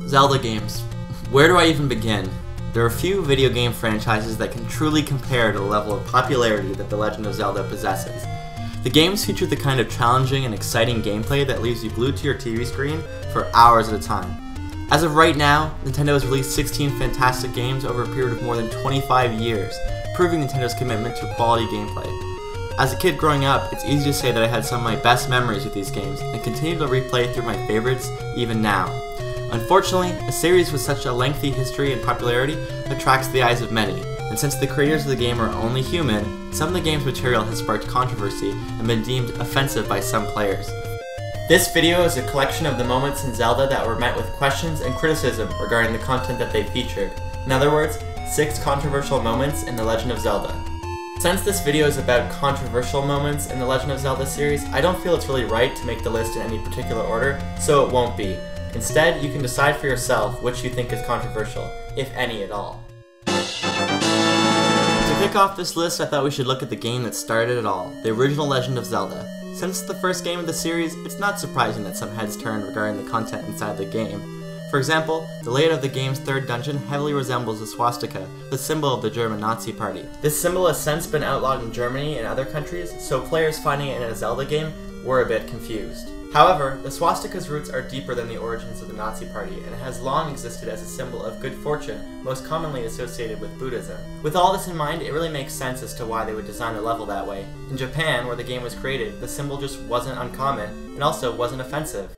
Zelda games. Where do I even begin? There are few video game franchises that can truly compare to the level of popularity that The Legend of Zelda possesses. The games feature the kind of challenging and exciting gameplay that leaves you glued to your TV screen for hours at a time. As of right now, Nintendo has released 16 fantastic games over a period of more than 25 years, proving Nintendo's commitment to quality gameplay. As a kid growing up, it's easy to say that I had some of my best memories with these games and continue to replay through my favorites even now. Unfortunately, a series with such a lengthy history and popularity attracts the eyes of many, and since the creators of the game are only human, some of the game's material has sparked controversy and been deemed offensive by some players. This video is a collection of the moments in Zelda that were met with questions and criticism regarding the content that they featured. In other words, 6 controversial moments in The Legend of Zelda. Since this video is about controversial moments in The Legend of Zelda series, I don't feel it's really right to make the list in any particular order, so it won't be. Instead, you can decide for yourself which you think is controversial, if any at all. To kick off this list, I thought we should look at the game that started it all, the original Legend of Zelda. Since it's the first game of the series, it's not surprising that some heads turned regarding the content inside the game. For example, the layout of the game's third dungeon heavily resembles the swastika, the symbol of the German Nazi Party. This symbol has since been outlawed in Germany and other countries, so players finding it in a Zelda game were a bit confused. However, the swastika's roots are deeper than the origins of the Nazi Party, and it has long existed as a symbol of good fortune, most commonly associated with Buddhism. With all this in mind, it really makes sense as to why they would design a level that way. In Japan, where the game was created, the symbol just wasn't uncommon, and also wasn't offensive.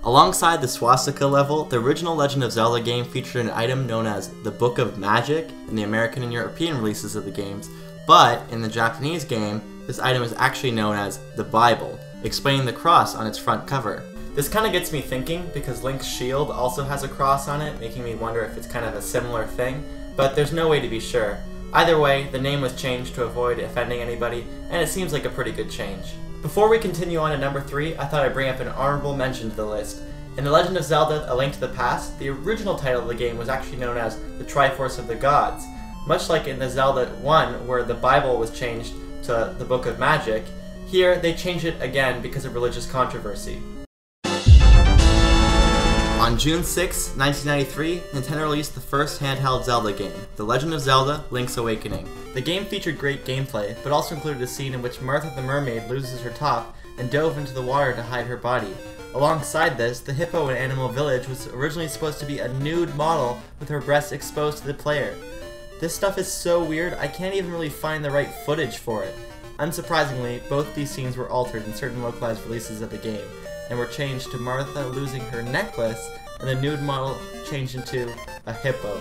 Alongside the swastika level, the original Legend of Zelda game featured an item known as the Book of Magic in the American and European releases of the games, but in the Japanese game, this item is actually known as the Bible, explaining the cross on its front cover. This kind of gets me thinking because Link's shield also has a cross on it, making me wonder if it's kind of a similar thing, but there's no way to be sure. Either way, the name was changed to avoid offending anybody, and it seems like a pretty good change. Before we continue on to number 3, I thought I'd bring up an honorable mention to the list. In The Legend of Zelda: A Link to the Past, the original title of the game was actually known as the Triforce of the Gods. Much like in the Zelda 1, where the Bible was changed to the Book of Magic, here they changed it again because of religious controversy. On June 6, 1993, Nintendo released the first handheld Zelda game, The Legend of Zelda: Link's Awakening. The game featured great gameplay, but also included a scene in which Martha the mermaid loses her top and dove into the water to hide her body. Alongside this, the hippo in Animal Village was originally supposed to be a nude model with her breasts exposed to the player. This stuff is so weird, I can't even really find the right footage for it. Unsurprisingly, both these scenes were altered in certain localized releases of the game, and were changed to Martha losing her necklace, and the nude model changed into a hippo.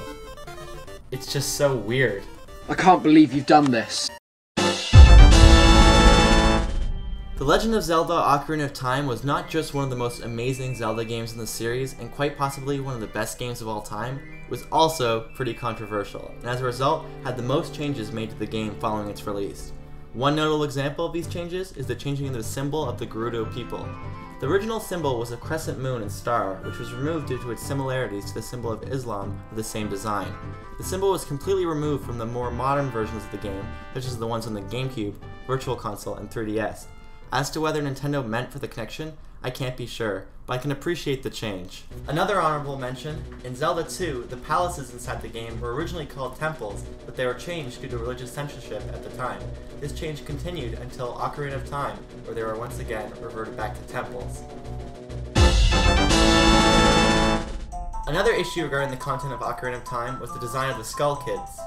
It's just so weird. I can't believe you've done this. The Legend of Zelda: Ocarina of Time was not just one of the most amazing Zelda games in the series, and quite possibly one of the best games of all time, it was also pretty controversial, and as a result, had the most changes made to the game following its release. One notable example of these changes is the changing of the symbol of the Gerudo people. The original symbol was a crescent moon and star, which was removed due to its similarities to the symbol of Islam of the same design. The symbol was completely removed from the more modern versions of the game, such as the ones on the GameCube, Virtual Console, and 3DS. As to whether Nintendo meant for the connection, I can't be sure, but I can appreciate the change. Another honorable mention, in Zelda 2, the palaces inside the game were originally called temples, but they were changed due to religious censorship at the time. This change continued until Ocarina of Time, where they were once again reverted back to temples. Another issue regarding the content of Ocarina of Time was the design of the Skull Kids.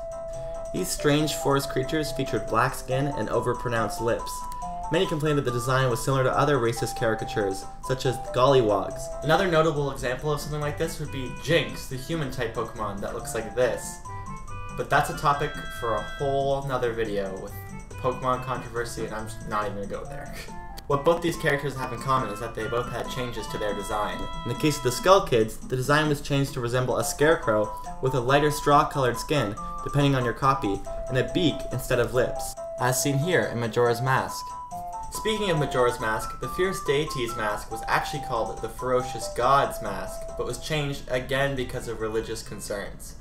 These strange forest creatures featured black skin and overpronounced lips. Many complained that the design was similar to other racist caricatures, such as the Gollywogs. Another notable example of something like this would be Jinx, the human-type Pokemon that looks like this. But that's a topic for a whole nother video with Pokemon controversy, and I'm just not even gonna go there. What both these characters have in common is that they both had changes to their design. In the case of the Skull Kids, the design was changed to resemble a scarecrow with a lighter straw-colored skin, depending on your copy, and a beak instead of lips, as seen here in Majora's Mask. Speaking of Majora's Mask, the Fierce Deity's mask was actually called the Ferocious God's Mask, but was changed again because of religious concerns.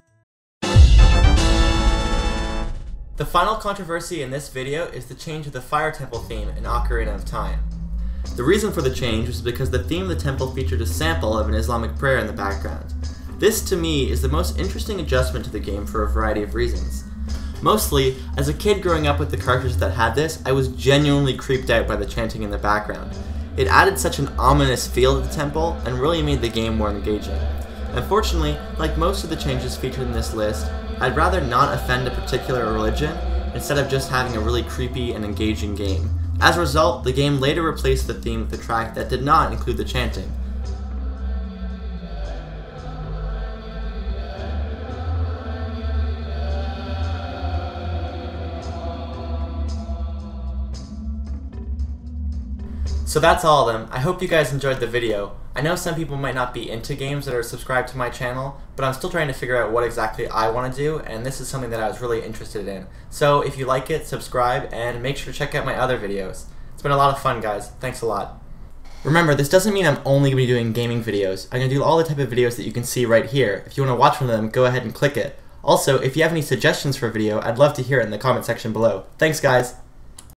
The final controversy in this video is the change of the Fire Temple theme in Ocarina of Time. The reason for the change was because the theme of the temple featured a sample of an Islamic prayer in the background. This, to me, is the most interesting adjustment to the game for a variety of reasons. Mostly, as a kid growing up with the cartridge that had this, I was genuinely creeped out by the chanting in the background. It added such an ominous feel to the temple and really made the game more engaging. Unfortunately, like most of the changes featured in this list, I'd rather not offend a particular religion instead of just having a really creepy and engaging game. As a result, the game later replaced the theme with a track that did not include the chanting. So that's all of them. I hope you guys enjoyed the video. I know some people might not be into games that are subscribed to my channel, but I'm still trying to figure out what exactly I want to do, and this is something that I was really interested in. So if you like it, subscribe, and make sure to check out my other videos. It's been a lot of fun, guys. Thanks a lot. Remember, this doesn't mean I'm only going to be doing gaming videos. I'm going to do all the type of videos that you can see right here. If you want to watch one of them, go ahead and click it. Also, if you have any suggestions for a video, I'd love to hear it in the comment section below. Thanks, guys!